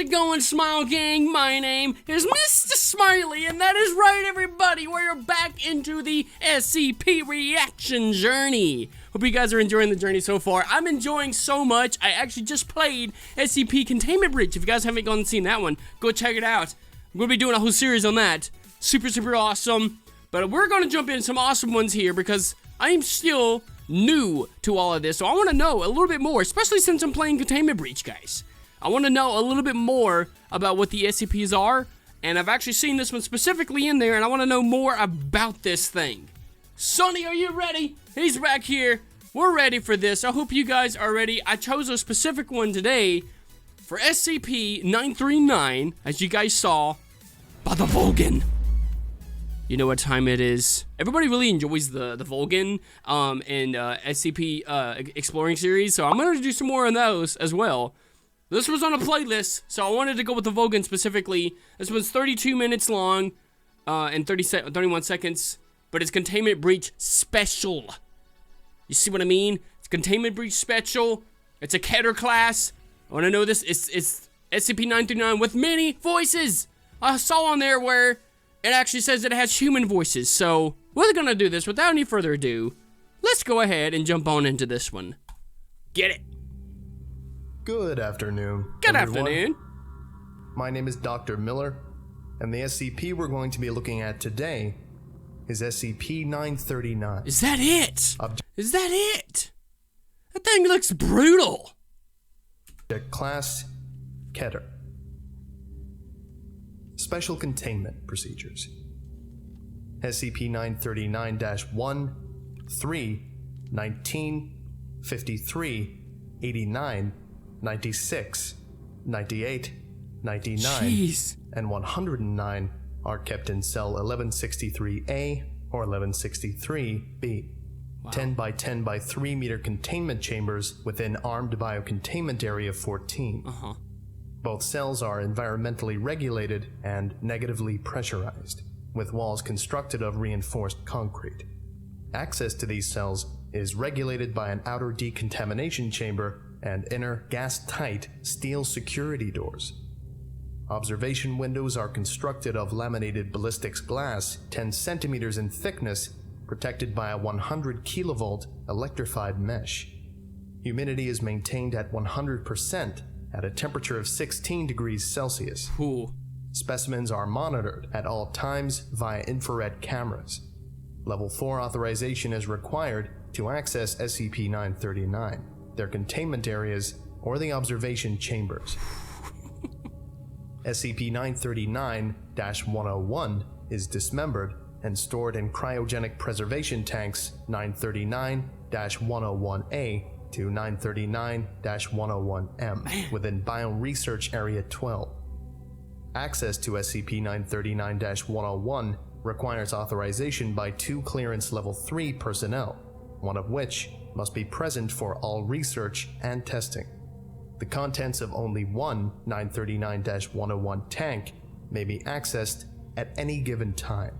it going, Smile Gang? My name is Mr. Smiley, and that is right, everybody. We're back into the SCP reaction journey. Hope you guys are enjoying the journey so far. I'm enjoying so much. I actually just played SCP Containment Breach. If you guys haven't gone and seen that one, go check it out. I'm going to be doing a whole series on that. Super awesome. But we're going to jump in some awesome ones here because I am still new to all of this. So I want to know a little bit more, especially since I'm playing Containment Breach, guys. I want to know a little bit more about what the SCPs are, and I've actually seen this one specifically in there, and I want to know more about this thing. Sonny, are you ready? He's back here. We're ready for this. I hope you guys are ready. I chose a specific one today for SCP-939, as you guys saw, by TheVolgun. You know what time it is. Everybody really enjoys the Volgun and SCP exploring series, so I'm going to do some more on those as well. This was on a playlist, so I wanted to go with the Volgun specifically. This one's 32 minutes long and 31 seconds, but it's Containment Breach Special. You see what I mean? It's Containment Breach Special. It's a Keter class. I want to know this. It's SCP-939 with many voices. I saw on there where it actually says that it has human voices, so we're gonna do this without any further ado. Let's go ahead and jump on into this one. Get it? Good afternoon. Good everyone. afternoon. My name is Dr. Miller, and the SCP we're going to be looking at today is SCP-939. Is that it? Is that it? That thing looks brutal. Object Class Keter. Special Containment Procedures. SCP-939-1, 3, 19, 53, 89, 96, 98, 99, Jeez. and 109 are kept in Cell 1163A or 1163B. Wow. 10 by 10 by 3 meter containment chambers within Armed Biocontainment Area 14. Both cells are environmentally regulated and negatively pressurized, with walls constructed of reinforced concrete. Access to these cells is regulated by an outer decontamination chamber and inner gas-tight steel security doors. Observation windows are constructed of laminated ballistics glass 10 centimeters in thickness, protected by a 100 kilovolt electrified mesh. Humidity is maintained at 100% at a temperature of 16 degrees Celsius. Cool. Specimens are monitored at all times via infrared cameras. Level 4 authorization is required to access SCP-939, their containment areas, or the observation chambers. SCP-939-101 is dismembered and stored in cryogenic preservation tanks 939-101A to 939-101M within Bioresearch Area 12. Access to SCP-939-101 requires authorization by 2 Clearance Level 3 personnel, one of which must be present for all research and testing. The contents of only one 939-101 tank may be accessed at any given time.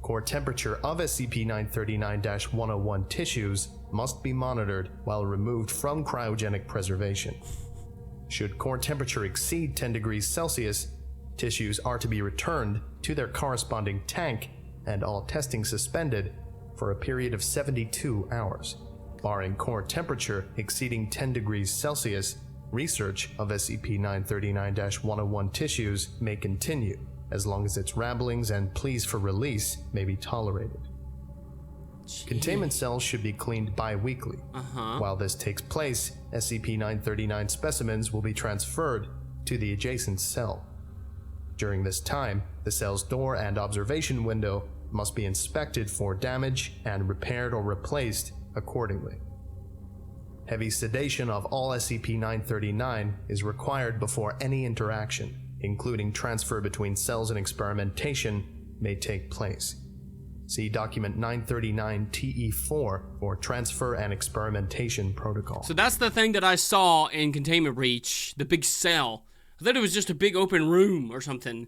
Core temperature of SCP-939-101 tissues must be monitored while removed from cryogenic preservation. Should core temperature exceed 10 degrees Celsius, tissues are to be returned to their corresponding tank and all testing suspended for a period of 72 hours. Barring core temperature exceeding 10 degrees Celsius, research of SCP-939-101 tissues may continue, as long as its ramblings and pleas for release may be tolerated. Jeez. Containment cells should be cleaned bi-weekly. While this takes place, SCP-939 specimens will be transferred to the adjacent cell. During this time, the cell's door and observation window must be inspected for damage and repaired or replaced accordingly. Heavy sedation of all SCP-939 is required before any interaction, including transfer between cells and experimentation, may take place. See Document 939-TE4 for Transfer and Experimentation Protocol. So that's the thing that I saw in Containment Breach, the big cell. I thought it was just a big open room or something.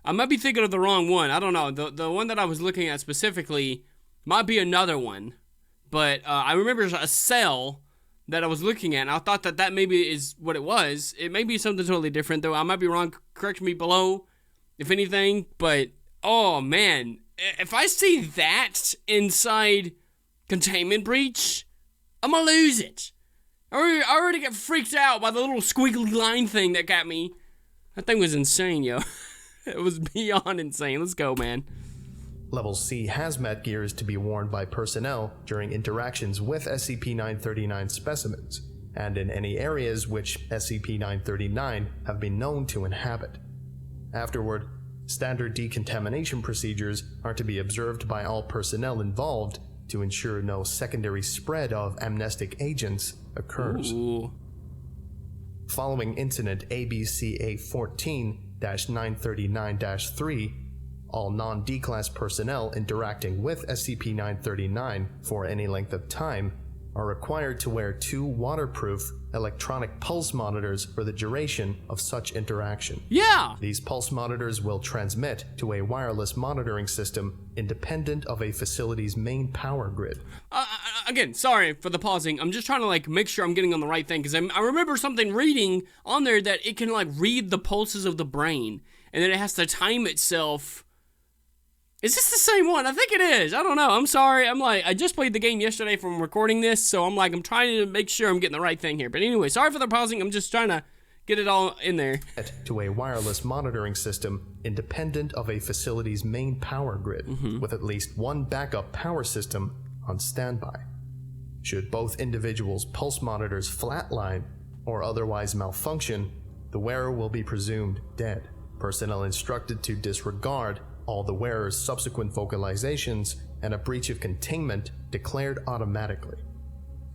I might be thinking of the wrong one. I don't know. The one that I was looking at specifically might be another one. But I remember a cell that I was looking at. And I thought that maybe is what it was. It may be something totally different, though. I might be wrong. Correct me below, if anything. But, oh, man. If I see that inside Containment Breach, I'm gonna lose it. I already get freaked out by the little squiggly line thing that got me. That thing was insane, yo. It was beyond insane. Let's go, man. Level C hazmat gear is to be worn by personnel during interactions with SCP-939 specimens, and in any areas which SCP-939 have been known to inhabit. Afterward, standard decontamination procedures are to be observed by all personnel involved to ensure no secondary spread of amnestic agents occurs. Ooh. Following incident ABCA 14-939-3, all non-D-Class personnel interacting with SCP-939 for any length of time are required to wear 2 waterproof electronic pulse monitors for the duration of such interaction. Yeah! These pulse monitors will transmit to a wireless monitoring system independent of a facility's main power grid. Again, sorry for the pausing. I'm just trying to make sure I'm getting on the right thing, because I remember something reading on there that it can read the pulses of the brain, and then it has to time itself. Is this the same one? I think it is. I don't know. I'm sorry. I just played the game yesterday from recording this, so I'm trying to make sure I'm getting the right thing here. But anyway, sorry for the pausing. I'm just trying to get it all in there. To a wireless monitoring system independent of a facility's main power grid, with at least 1 backup power system on standby. Should both individuals' pulse monitors flatline or otherwise malfunction, the wearer will be presumed dead. Personnel instructed to disregard all the wearer's subsequent vocalizations and a breach of containment declared automatically.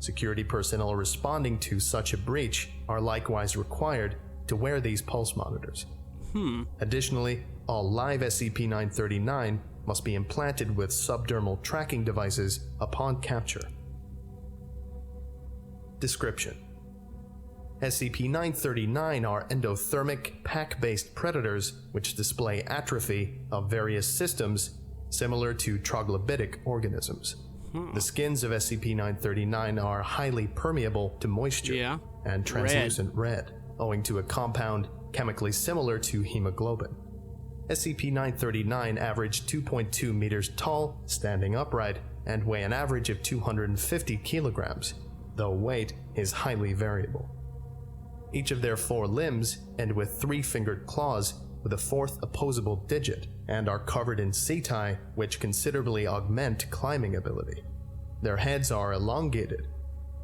Security personnel responding to such a breach are likewise required to wear these pulse monitors. Additionally, all live SCP-939 must be implanted with subdermal tracking devices upon capture. Description: SCP-939 are endothermic, pack-based predators which display atrophy of various systems similar to troglodytic organisms. The skins of SCP-939 are highly permeable to moisture and translucent red, owing to a compound chemically similar to hemoglobin. SCP-939 average 2.2 meters tall, standing upright, and weigh an average of 250 kilograms, though weight is highly variable. Each of their 4 limbs end with 3-fingered claws with a 4th opposable digit, and are covered in setae which considerably augment climbing ability. Their heads are elongated,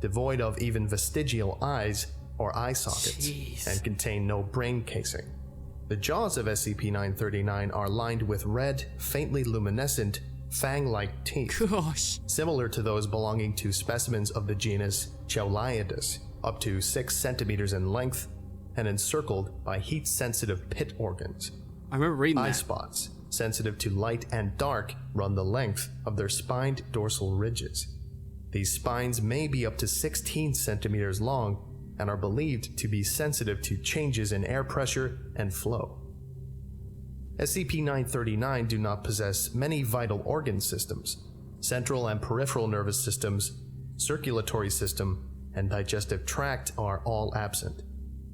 devoid of even vestigial eyes or eye sockets, and contain no brain casing. The jaws of SCP-939 are lined with red, faintly luminescent, fang-like teeth, similar to those belonging to specimens of the genus Cheoliadus, up to 6 centimeters in length, and encircled by heat-sensitive pit organs. I remember reading Eye spots, sensitive to light and dark, run the length of their spined dorsal ridges. These spines may be up to 16 centimeters long and are believed to be sensitive to changes in air pressure and flow. SCP-939 do not possess many vital organ systems. Central and peripheral nervous systems, circulatory system, and digestive tract are all absent.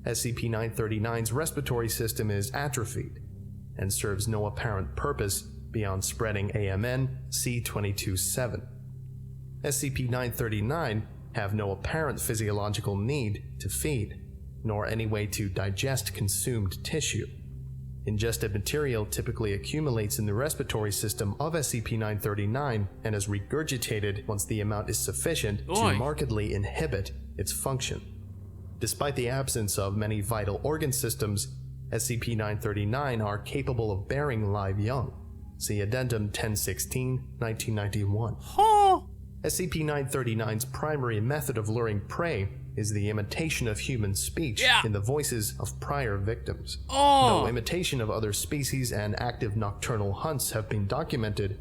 SCP-939's respiratory system is atrophied and serves no apparent purpose beyond spreading AMN C22-7. SCP-939 have no apparent physiological need to feed, nor any way to digest consumed tissue. Ingested material typically accumulates in the respiratory system of SCP-939 and is regurgitated once the amount is sufficient to markedly inhibit its function. Despite the absence of many vital organ systems, SCP-939 are capable of bearing live young. See Addendum 1016, 1991. SCP-939's primary method of luring prey is the imitation of human speech in the voices of prior victims. Though imitation of other species and active nocturnal hunts have been documented,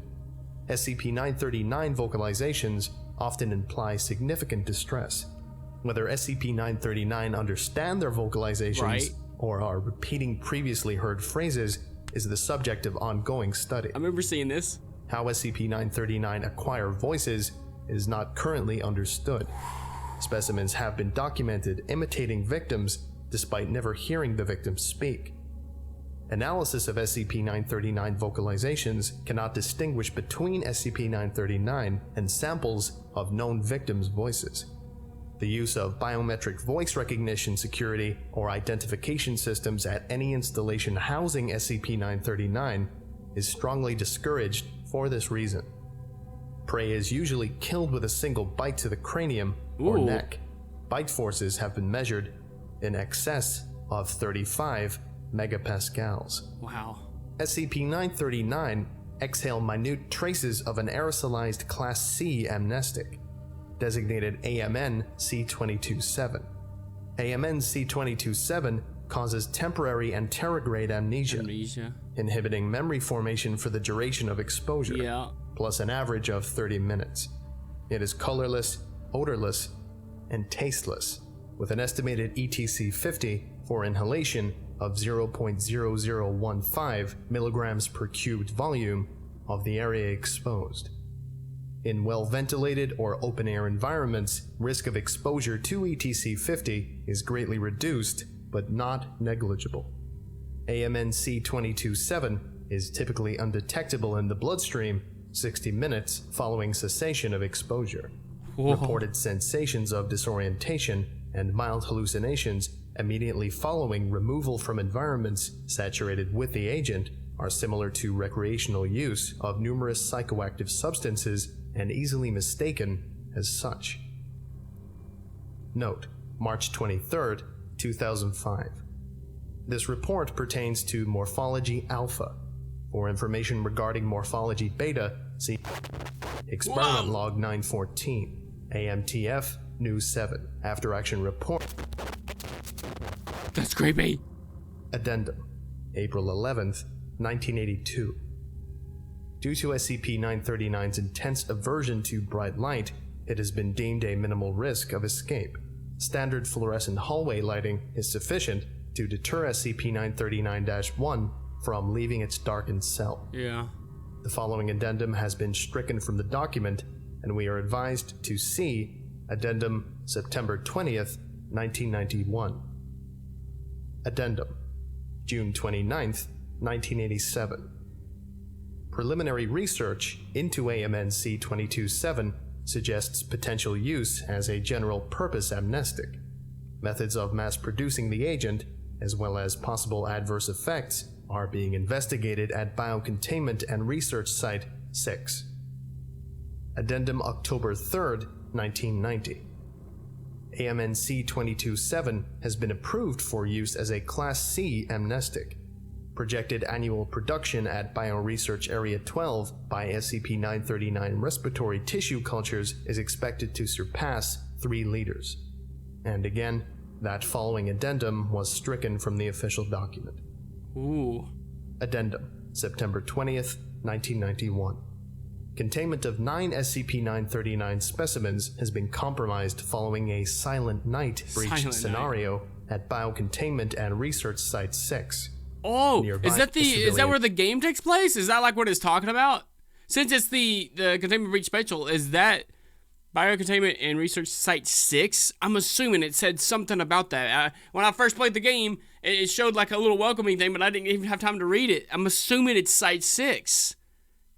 SCP-939 vocalizations often imply significant distress. Whether SCP-939 understand their vocalizations or are repeating previously heard phrases is the subject of ongoing study. I remember seeing this. How SCP-939 acquire voices is not currently understood. Specimens have been documented imitating victims despite never hearing the victims speak. Analysis of SCP-939 vocalizations cannot distinguish between SCP-939 and samples of known victims' voices. The use of biometric voice recognition security or identification systems at any installation housing SCP-939 is strongly discouraged for this reason. Prey is usually killed with a single bite to the cranium or neck. Bite forces have been measured in excess of 35 megapascals. Wow. SCP-939 exhale minute traces of an aerosolized Class C amnestic, designated AMN C227. AMN C227 causes temporary anterograde amnesia, inhibiting memory formation for the duration of exposure, plus an average of 30 minutes. It is colorless, odorless, and tasteless, with an estimated ETC50 for inhalation of 0.0015 milligrams per cubed volume of the area exposed. In well-ventilated or open-air environments, risk of exposure to ETC50 is greatly reduced, but not negligible. AMN C227 is typically undetectable in the bloodstream 60 minutes following cessation of exposure. Reported sensations of disorientation and mild hallucinations immediately following removal from environments saturated with the agent are similar to recreational use of numerous psychoactive substances and easily mistaken as such. Note: March 23, 2005. This report pertains to Morphology Alpha. For information regarding Morphology Beta, see Experiment Log 914, AMTF News 7, After Action Report. That's creepy. Addendum, April 11th, 1982. Due to SCP-939's intense aversion to bright light, it has been deemed a minimal risk of escape. Standard fluorescent hallway lighting is sufficient to deter SCP-939-1 from leaving its darkened cell. The following addendum has been stricken from the document, and we are advised to see Addendum, September 20th, 1991. Addendum, June 29th, 1987. Preliminary research into AMN C227 suggests potential use as a general-purpose amnestic. Methods of mass-producing the agent, as well as possible adverse effects, are being investigated at Biocontainment and Research Site 6. Addendum, October 3rd, 1990. AMN C227 has been approved for use as a Class C amnestic. Projected annual production at Bioresearch Area 12 by SCP-939 respiratory tissue cultures is expected to surpass 3 liters. And again, that following addendum was stricken from the official document. Addendum, September 20th, 1991. Containment of 9 SCP-939 specimens has been compromised following a Silent Night breach scenario at Biocontainment and Research Site 6. Is that where the game takes place? Is that like what it's talking about? Since it's the Containment Breach special, is that Biocontainment and Research Site 6? I'm assuming it said something about that. When I first played the game, it showed like a little welcoming thing, but I didn't even have time to read it. I'm assuming it's Site 6.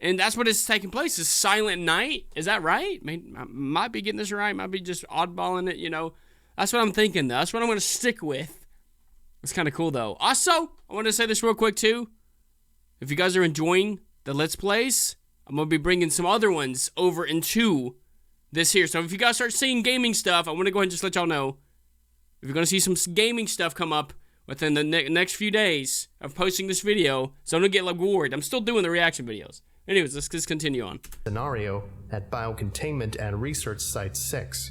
And that's what is taking place, is Silent Night. Is that right? I might be getting this right. Might be just oddballing it, you know. That's what I'm thinking, though. That's what I'm going to stick with. It's kind of cool, though. Also, I want to say this real quick, too. If you guys are enjoying the Let's Plays, I'm going to be bringing some other ones over into this here. So if you guys start seeing gaming stuff, I want to go ahead and just let y'all know. If you're going to see some gaming stuff come up within the next few days of posting this video, so don't get like worried. I'm still doing the reaction videos. Anyways, let's just continue on. Scenario at Biocontainment and Research Site 6.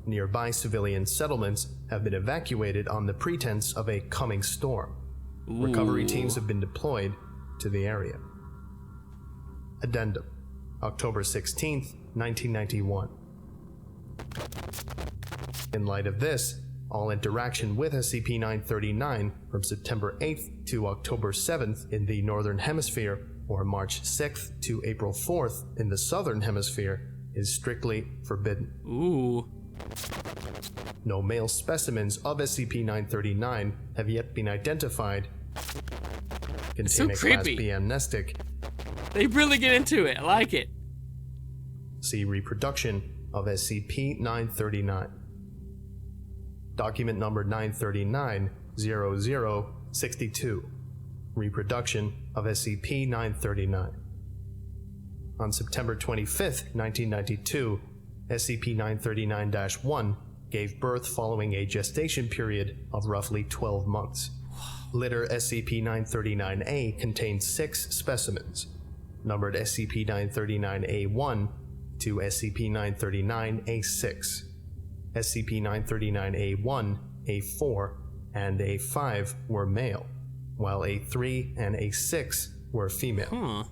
Nearby civilian settlements have been evacuated on the pretense of a coming storm. Recovery teams have been deployed to the area. Addendum, October 16th, 1991. In light of this, all interaction with SCP-939 from September 8th to October 7th in the Northern Hemisphere, or March 6th to April 4th in the Southern Hemisphere, is strictly forbidden. no male specimens of SCP-939 have yet been identified. Containment Class creepy. B Amnestic. They really get into it. I like it. See Reproduction of SCP-939. Document number 939-0062. Reproduction of SCP-939. On September 25th, 1992, SCP-939-1 gave birth following a gestation period of roughly 12 months. Litter SCP-939-A contained 6 specimens, numbered SCP-939-A1 to SCP-939-A6. SCP-939-A1, A4, and A5 were male, while A3 and A6 were female.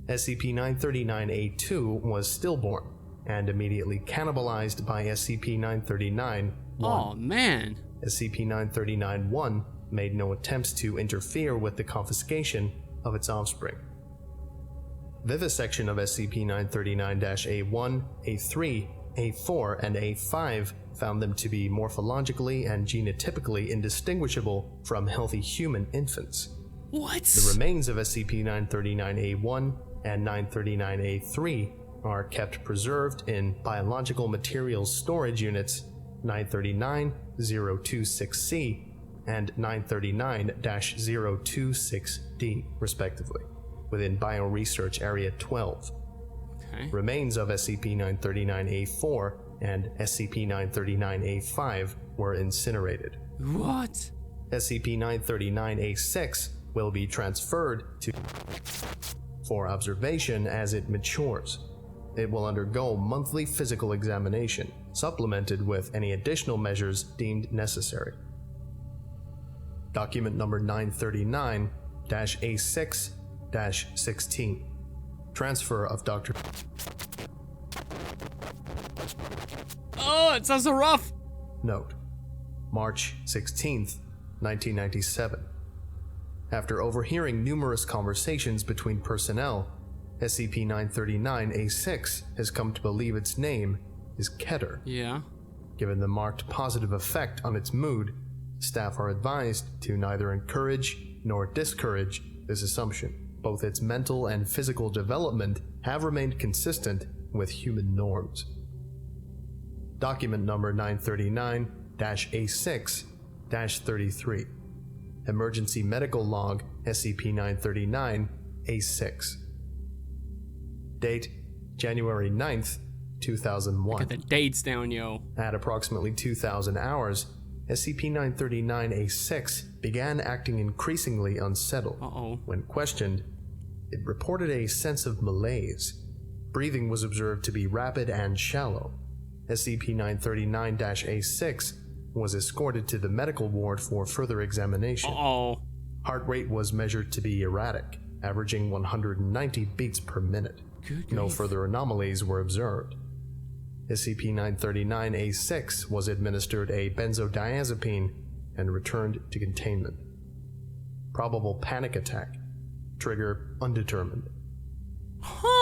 SCP-939-A2 was stillborn and immediately cannibalized by SCP-939-1. Oh, man. SCP-939-1 made no attempts to interfere with the confiscation of its offspring. Vivisection of SCP-939-A1, A3, A4, and A5 found them to be morphologically and genotypically indistinguishable from healthy human infants. What? The remains of SCP-939-A1 and 939-A3 are kept preserved in Biological Materials Storage Units 939-026-C and 939-026-D, respectively, within Bioresearch Area 12. Okay. Remains of SCP-939-A4 and SCP-939-A5 were incinerated. What? SCP-939-A6 will be transferred to for observation as it matures. It will undergo monthly physical examination, supplemented with any additional measures deemed necessary. Document number 939-A6-16. Transfer of Dr. Oh, it sounds so rough. Note: March 16th, 1997. After overhearing numerous conversations between personnel, SCP-939-A6 has come to believe its name is Keter. Yeah. Given the marked positive effect on its mood, staff are advised to neither encourage nor discourage this assumption. Both its mental and physical development have remained consistent with human norms. Document number 939-A6-33. Emergency Medical Log SCP-939-A6. Date: January 9th, 2001. Got the dates down, yo. At approximately 2,000 hours, SCP-939-A6 began acting increasingly unsettled. When questioned, it reported a sense of malaise. Breathing was observed to be rapid and shallow. SCP-939-A6 was escorted to the medical ward for further examination. Heart rate was measured to be erratic, averaging 190 beats per minute. No further anomalies were observed. SCP-939-A6 was administered a benzodiazepine and returned to containment. Probable panic attack. Trigger undetermined.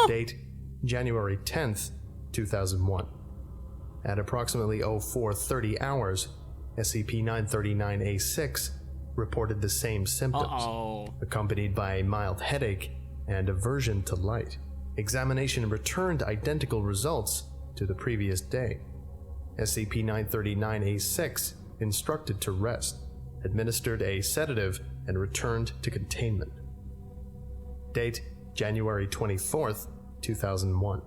Date: January 10th, 2001. At approximately 0430 hours, SCP-939-A6 reported the same symptoms, accompanied by a mild headache and aversion to light. Examination returned identical results to the previous day. SCP-939-A6 instructed to rest, administered a sedative, and returned to containment. Date: January 24th, 2001.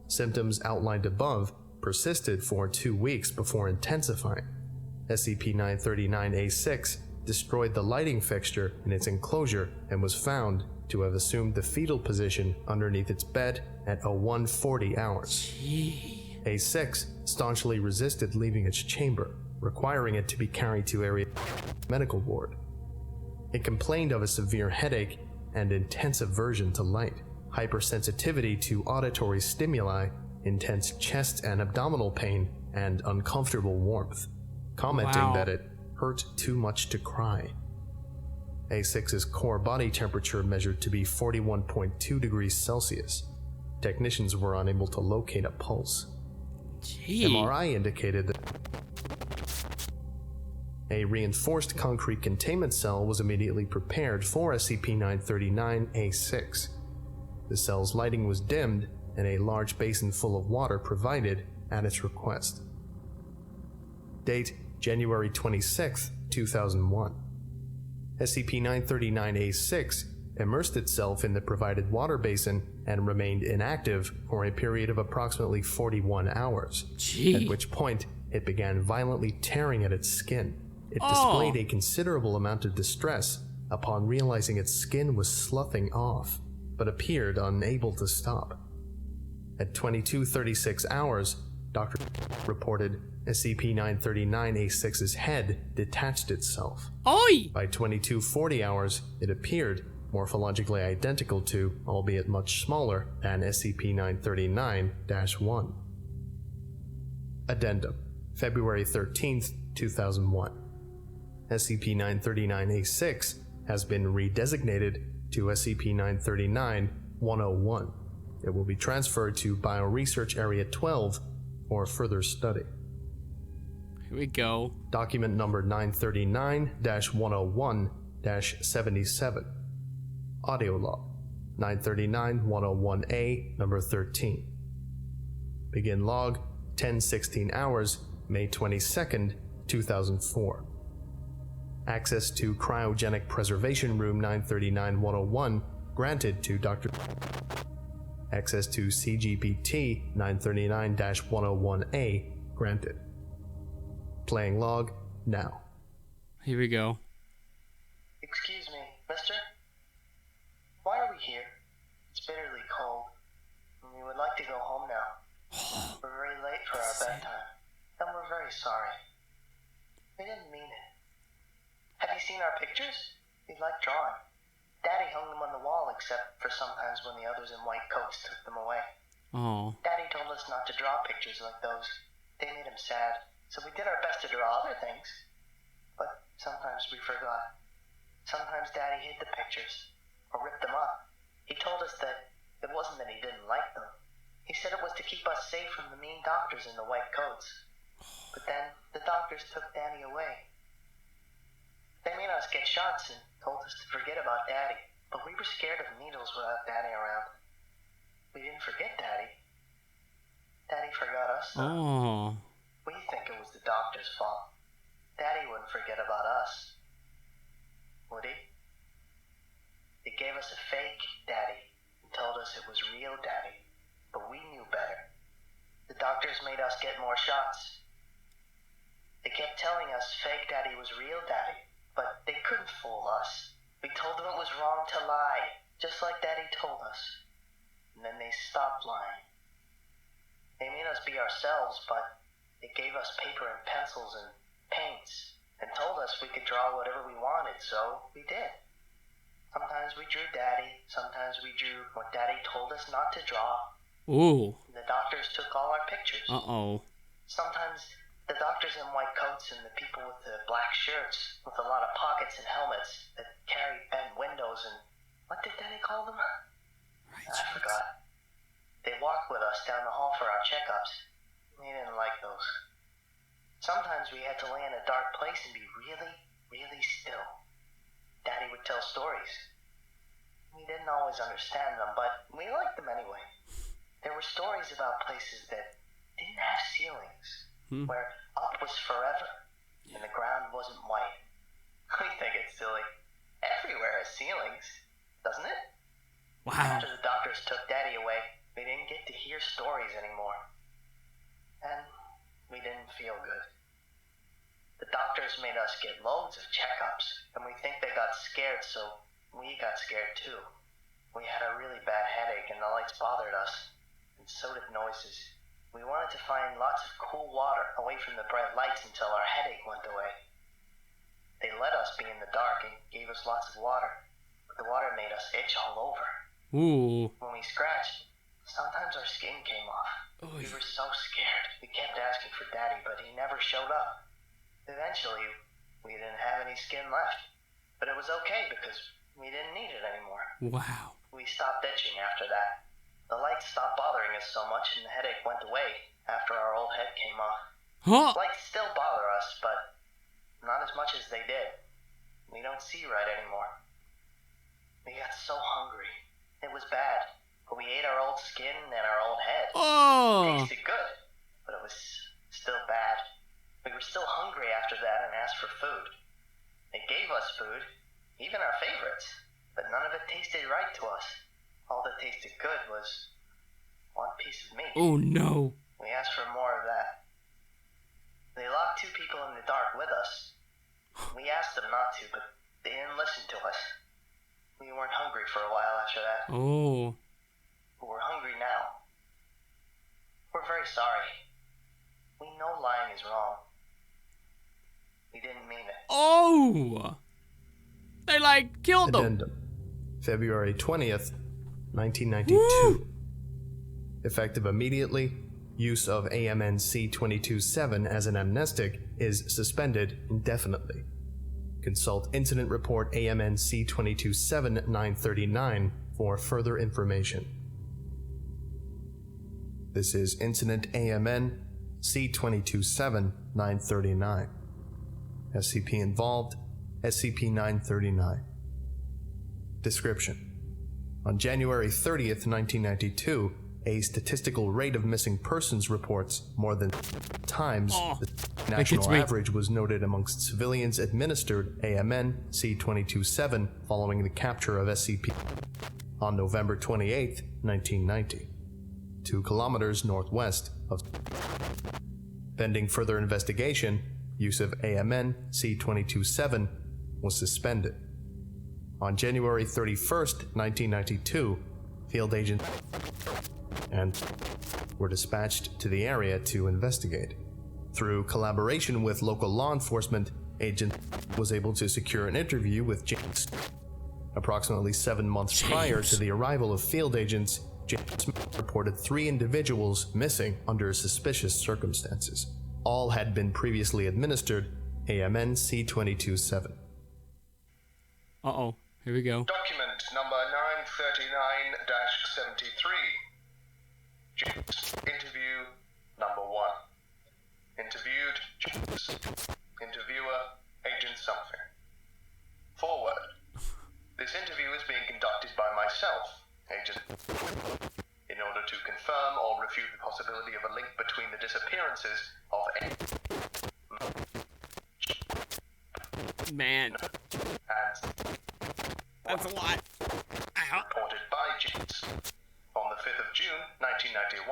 Symptoms outlined above persisted for 2 weeks before intensifying. SCP-939-A6 destroyed the lighting fixture in its enclosure and was found to have assumed the fetal position underneath its bed at 0140 hours. A6 staunchly resisted leaving its chamber, requiring it to be carried to area medical ward. It complained of a severe headache and intense aversion to light, hypersensitivity to auditory stimuli, intense chest and abdominal pain, and uncomfortable warmth, commenting that it hurt too much to cry. A6's core body temperature measured to be 41.2 degrees Celsius. Technicians were unable to locate a pulse. MRI indicated that A reinforced concrete containment cell was immediately prepared for SCP-939-A6. The cell's lighting was dimmed and a large basin full of water provided at its request. Date: January 26, 2001. SCP-939-A6 immersed itself in the provided water basin and remained inactive for a period of approximately 41 hours, at which point it began violently tearing at its skin. It displayed a considerable amount of distress upon realizing its skin was sloughing off, but appeared unable to stop. At 22:36 hours, Dr. reported SCP-939-A6's head detached itself. By 22:40 hours, it appeared morphologically identical to, albeit much smaller than, SCP-939-1. Addendum: February 13th, 2001. SCP-939-A6 has been redesignated to SCP-939-101. It will be transferred to Bioresearch Area 12 for further study. Here we go. Document number 939-101-77. Audio log 939-101A, number 13. Begin log 10:16 hours, May 22nd, 2004. Access to Cryogenic Preservation Room 939-101 granted to Dr. Access to CGPT 939-101A granted. Playing log now. Here we go. Excuse me, mister? Why are we here? It's bitterly cold, and we would like to go home now. We're very late for our bedtime, and we're very sorry. We didn't mean it. Have you seen our pictures? We like drawing. Daddy hung them on the wall except for sometimes when the others in white coats took them away. Daddy told us not to draw pictures like those. They made him sad, so we did our best to draw other things. But sometimes we forgot. Sometimes Daddy hid the pictures, or ripped them up. He told us that it wasn't that he didn't like them. He said it was to keep us safe from the mean doctors in the white coats. But then the doctors took Daddy away. They made us get shots and told us to forget about Daddy, but we were scared of needles without Daddy around. We didn't forget Daddy. Daddy forgot us, though. We think it was the doctor's fault. Daddy wouldn't forget about us. Would he? They gave us a fake Daddy and told us it was real Daddy, but we knew better. The doctors made us get more shots. They kept telling us fake Daddy was real Daddy, but they couldn't fool us. We told them it was wrong to lie, just like Daddy told us. And then they stopped lying. They made us be ourselves, but they gave us paper and pencils and paints, and told us we could draw whatever we wanted, so we did. Sometimes we drew Daddy, sometimes we drew what Daddy told us not to draw. And the doctors took all our pictures. Sometimes the doctors in white coats and the people with the black shirts with a lot of pockets and helmets that carried bent windows and... what did Daddy call them? I forgot. They walked with us down the hall for our checkups. We didn't like those. Sometimes we had to lay in a dark place and be really, really still. Daddy would tell stories. We didn't always understand them, but we liked them anyway. There were stories about places that didn't have ceilings. Where up was forever, and the ground wasn't white. We think it's silly. Everywhere has ceilings, doesn't it? After the doctors took Daddy away, we didn't get to hear stories anymore. And we didn't feel good. The doctors made us get loads of checkups, and we think they got scared, so we got scared too. We had a really bad headache, and the lights bothered us, and so did noises. We wanted to find lots of cool water away from the bright lights until our headache went away. They let us be in the dark and gave us lots of water, but the water made us itch all over. When we scratched, sometimes our skin came off. We were so scared. We kept asking for Daddy, but he never showed up. Eventually, we didn't have any skin left, but it was okay because we didn't need it anymore. We stopped itching after that. The lights stopped bothering us so much and the headache went away after our old head came off. Lights still bother us, but Not as much as they did. We don't see right anymore. We got so hungry. It was bad. But we ate our old skin and our old head. Oh. It tasted good, but it was still bad. We were still hungry after that and asked for food. They gave us food, even our favorites, but none of it tasted right to us. All that tasted good was one piece of meat. Oh no. We asked for more of that. They locked 2 people in the dark with us. We asked them not to, but they didn't listen to us. We weren't hungry for a while after that. Oh. But we're hungry now. We're very sorry. We know lying is wrong. We didn't mean it. Oh. They like killed them. Addendum. February 20th, 1992. Woo! Effective immediately, use of AMN C-22-7 as an amnestic is suspended indefinitely. Consult Incident Report AMN C-22-7-939 for further information. This is Incident AMN C-22-7-939. SCP involved, SCP-939. Description: on January 30th, 1992, a statistical rate of missing persons reports more than times the national average was noted amongst civilians administered AMN C-22-7 following the capture of SCP on November 28th, 1990, 2 kilometers northwest of. Pending further investigation, use of AMN C-22-7 was suspended. On January 31st, 1992, field agents and were dispatched to the area to investigate. Through collaboration with local law enforcement, Agent was able to secure an interview with James. Approximately 7 months prior to the arrival of field agents, James reported 3 individuals missing under suspicious circumstances. All had been previously administered AMN C-22-7. Uh-oh. Here we go. Document number 939-73. James. Interview number 1. Interviewed, James. Interviewer, Agent something. Forward. This interview is being conducted by myself, Agent, in order to confirm or refute the possibility of a link between the disappearances of Man. and That's a lot. Ow. reported by James on the 5th of June, 1991,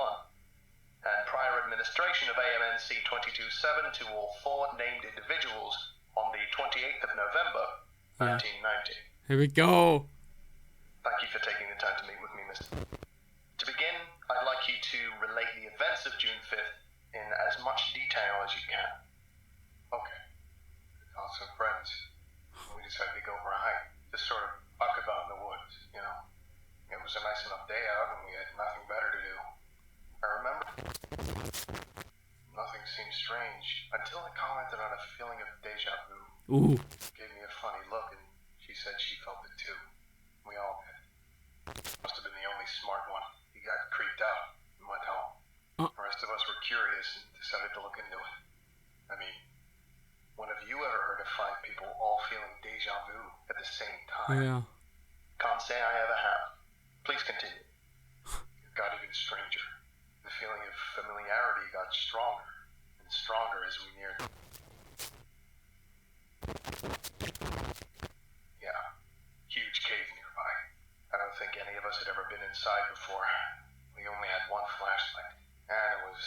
and prior administration of AMN C-22-7 to all 4 named individuals on the 28th of November, 1990. Here we go. Thank you for taking the time to meet with me, Mr. To begin, I'd like you to relate the events of June 5th in as much detail as you can. Okay. We found some friends. We decided to go for a hike. Just sort of buck about in the woods, you know. It was a nice enough day out and we had nothing better to do. I remember nothing seemed strange until I commented on a feeling of deja vu. Ooh. Gave me a funny look and she said she felt it too. We all did. Must have been the only smart one. He got creeped out and went home. The rest of us were curious and decided to look into it. I mean, when have you ever heard of 5 people all feeling deja vu at the same time? Yeah. Can't say I ever have. Please continue. It got even stranger. The feeling of familiarity got stronger and stronger as we neared. Yeah, huge cave nearby. I don't think any of us had ever been inside before. We only had one flashlight, and it was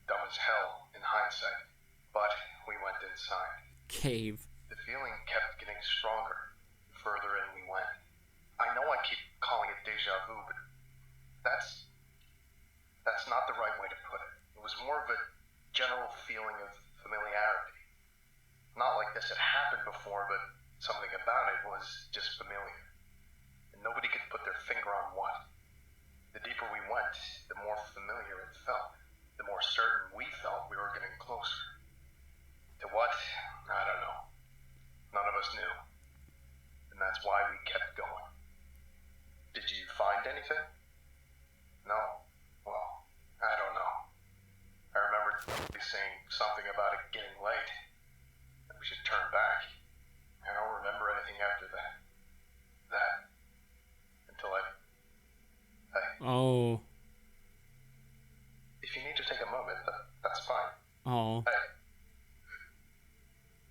dumb as hell in hindsight. But we went inside. Cave. The feeling kept getting stronger the further in we went. I know I keep calling it deja vu, but that's not the right way to put it. It was more of a general feeling of familiarity. Not like this had happened before, but something about it was just familiar. And nobody could put their finger on what. The deeper we went, the more familiar it felt. The more certain we felt we were getting closer. To what? I don't know. None of us knew. And that's why we kept going. Did you find anything? No. Well, I don't know. I remember saying something about it getting late. that we should turn back. I don't remember anything after that until I Oh. If you need to take a moment, that's fine. Oh. I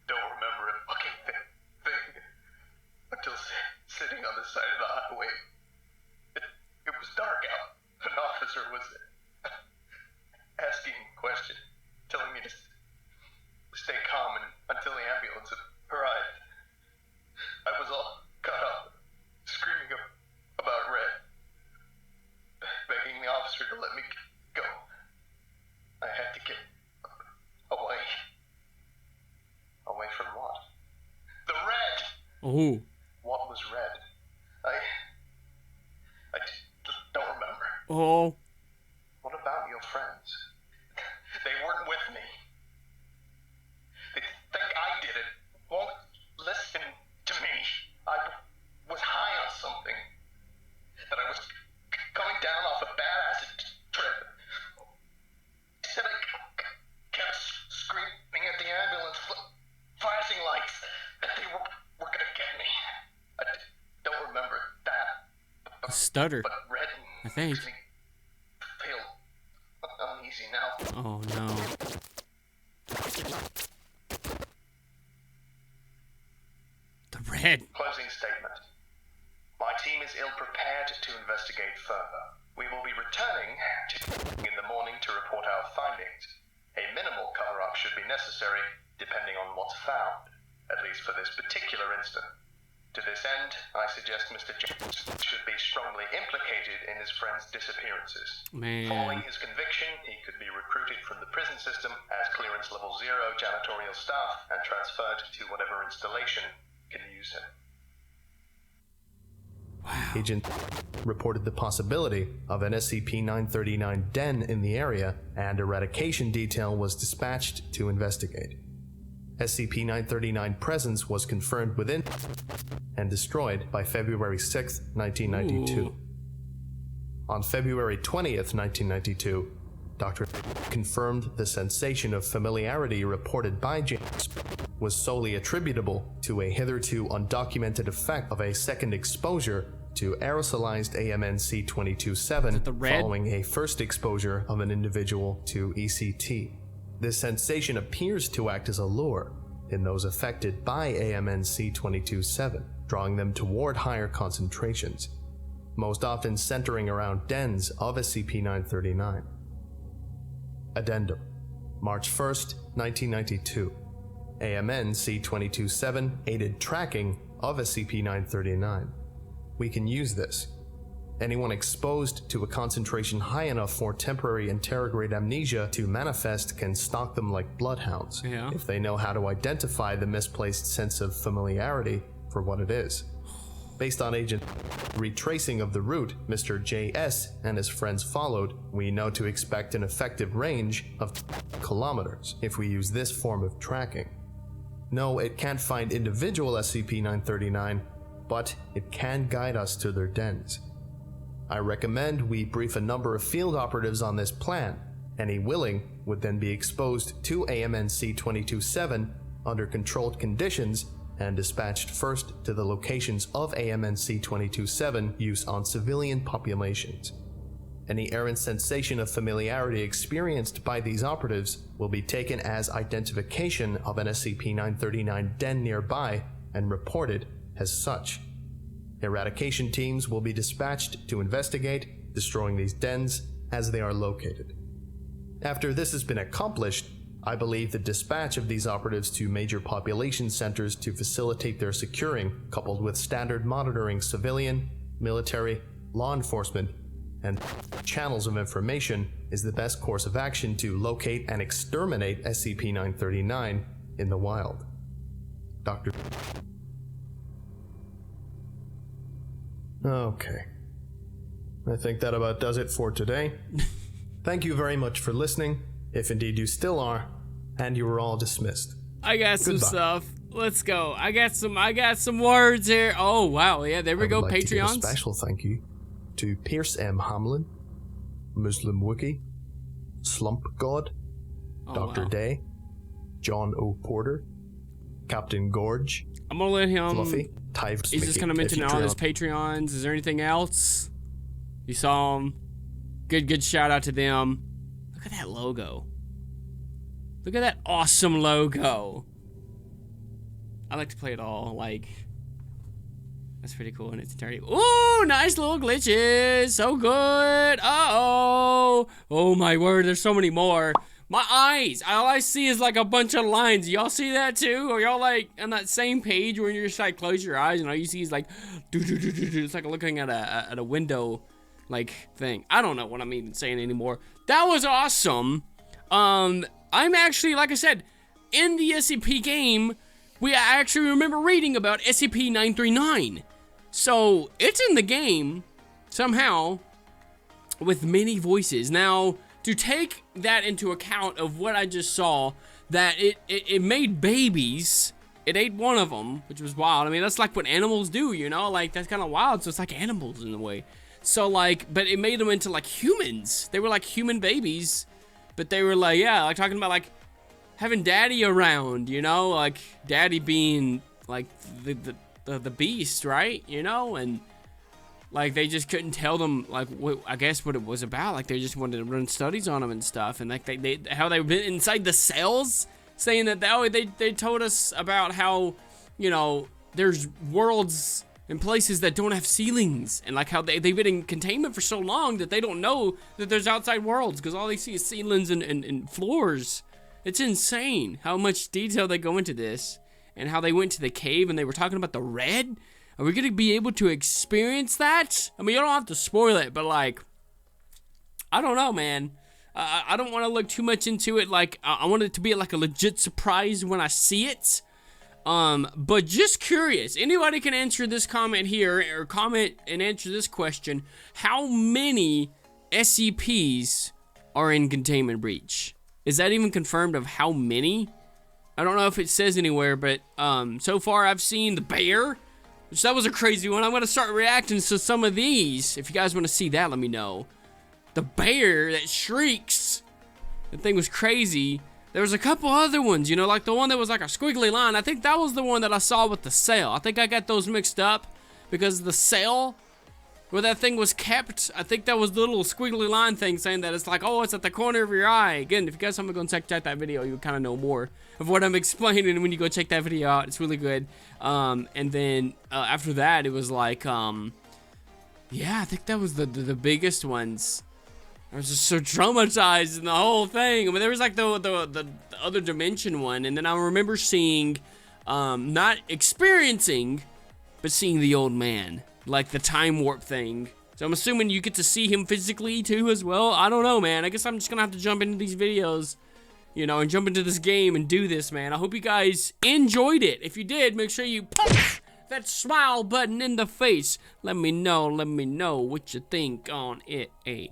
don't remember a fucking thing until sitting on the side of the highway. It was dark out. An officer was asking a question, telling me to stay calm until the ambulance arrived. I was all caught up, screaming about Red, begging the officer to let me go. I had to get away. Away from what? The Red! Oh. What was Red? I don't remember. Oh. What about your friends? They weren't with me. They think I did it. Won't listen to me. I was high on something. That I was coming down off a bad acid trip. Said I kept screaming at the ambulance, flashing lights, that they were gonna get me. I don't remember that. A stutter. But Red, I think. Feel uneasy now. Oh no. The Red. Closing statement. My team is ill-prepared to investigate further. We will be returning in the morning to report our findings. A minimal cover-up should be necessary, depending on what's found, at least for this particular incident. To this end, I suggest Mr. James should be strongly implicated in his friend's disappearances. Following Man. his conviction, he could be recruited from the prison system as clearance level 0 janitorial staff and transferred to whatever installation can use him. Wow. Agent reported the possibility of an SCP-939 den in the area, and eradication detail was dispatched to investigate. SCP-939 presence was confirmed within and destroyed by February 6, 1992. Ooh. On February 20th, 1992, Dr. confirmed the sensation of familiarity reported by James was solely attributable to a hitherto undocumented effect of a second exposure to aerosolized AMNC-227 the Red? following a first exposure of an individual to ECT. This sensation appears to act as a lure in those affected by AMNC-227, drawing them toward higher concentrations, most often centering around dens of SCP-939. Addendum. March 1st, 1992. AMN-C227 aided tracking of SCP-939. We can use this. Anyone exposed to a concentration high enough for temporary anterograde amnesia to manifest can stalk them like bloodhounds, Yeah. if they know how to identify the misplaced sense of familiarity for what it is. Based on agent retracing of the route Mr. J.S. and his friends followed, we know to expect an effective range of kilometers if we use this form of tracking. No, it can't find individual SCP-939, but it can guide us to their dens. I recommend we brief a number of field operatives on this plan. Any willing would then be exposed to AMNC-227 under controlled conditions and dispatched first to the locations of AMNC-227 use on civilian populations. Any errant sensation of familiarity experienced by these operatives will be taken as identification of an SCP-939 den nearby and reported as such. Eradication teams will be dispatched to investigate, destroying these dens as they are located. After this has been accomplished, I believe the dispatch of these operatives to major population centers to facilitate their securing, coupled with standard monitoring civilian, military, law enforcement, and channels of information, is the best course of action to locate and exterminate SCP-939 in the wild. Dr. Okay. I think that about does it for today. Thank you very much for listening, if indeed you still are, and you were all dismissed. I got some Goodbye. stuff. Let's go. I got some words here. Oh wow, yeah, there we go. I would like to give a Patreons. special thank you to Pierce M. Hamlin, Muslim Wiki, Slump God, Oh, Dr. wow. Day, John O. Porter, Captain Gorge, I'm gonna let him. Fluffy, types. He's just gonna mention all his Patreons. Is there anything else? You saw him. Good shout out to them. Look at that logo. Look at that awesome logo. I like to play it all, like, that's pretty cool in its entirety. Ooh, nice little glitches. So good. Uh-oh. Oh my word, there's so many more. My eyes, all I see is like a bunch of lines. Y'all see that too? Or y'all like on that same page where you just like close your eyes and all you see is like, it's like looking at a window like thing. I don't know what I'm even saying anymore. That was awesome. I'm actually, like I said, in the SCP game, I actually remember reading about SCP-939. So, it's in the game, somehow, with many voices. Now, to take that into account of what I just saw, that it made babies, it ate one of them, which was wild. I mean, that's like what animals do, you know? Like, that's kind of wild, so it's like animals in a way. So, like, but it made them into, like, humans. They were like human babies, but they were like, yeah, like talking about, like, having daddy around, you know, like daddy being like the beast, right? You know, and like they just couldn't tell them like what I guess what it was about. Like they just wanted to run studies on them and stuff, and like they how they been inside the cells, saying that they told us about how, you know, there's worlds and places that don't have ceilings, and like how they've been in containment for so long that they don't know that there's outside worlds because all they see is ceilings and floors. It's insane how much detail they go into this, and how they went to the cave and they were talking about the red. Are we gonna be able to experience that? I mean, you don't have to spoil it, but like, I don't know, man. I don't want to look too much into it. Like, I want it to be like a legit surprise when I see it. But just curious, anybody can answer this comment here, or comment and answer this question. How many SCPs are in Containment Breach? Is that even confirmed of how many? I don't know if it says anywhere, but so far I've seen the bear, which that was a crazy one. I'm going to start reacting to some of these. If you guys want to see that, let me know. The bear that shrieks. That thing was crazy. There was a couple other ones, you know, like the one that was like a squiggly line. I think that was the one that I saw with the cell. I think I got those mixed up because the cell where that thing was kept, I think that was the little squiggly line thing saying that it's like, oh, it's at the corner of your eye. Again, if you guys haven't gone check out that video, you kind of know more of what I'm explaining when you go check that video out. It's really good. And then after that, it was like, yeah, I think that was the biggest ones. I was just so traumatized in the whole thing. I mean, there was like the other dimension one, and then I remember seeing, not experiencing, but seeing the old man. Like the time warp thing. So I'm assuming you get to see him physically too as well. I don't know, man. I guess I'm just gonna have to jump into these videos, you know, and jump into this game and do this, man. I hope you guys enjoyed it. If you did, make sure you punch that smile button in the face. Let me know what you think on it. I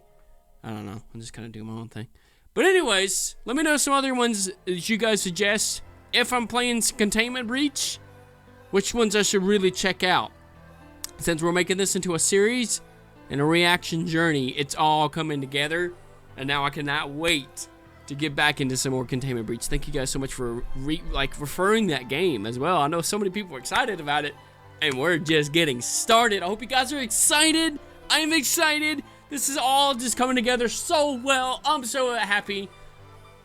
don't know. I'm just kind of doing my own thing. But anyways, let me know some other ones that you guys suggest. If I'm playing Containment Breach, which ones I should really check out. Since we're making this into a series and a reaction journey, it's all coming together. And now I cannot wait to get back into some more Containment Breach. Thank you guys so much for referring that game as well. I know so many people are excited about it, and we're just getting started. I hope you guys are excited. I'm excited. This is all just coming together so well. I'm so happy.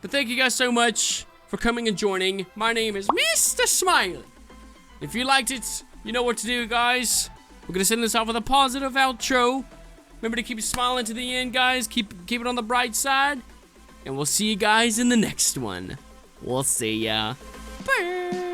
But thank you guys so much for coming and joining. My name is Mr. Smiley. If you liked it, you know what to do, guys. We're gonna send this off with a positive outro. Remember to keep smiling to the end, guys. Keep it on the bright side. And we'll see you guys in the next one. We'll see ya. Bye.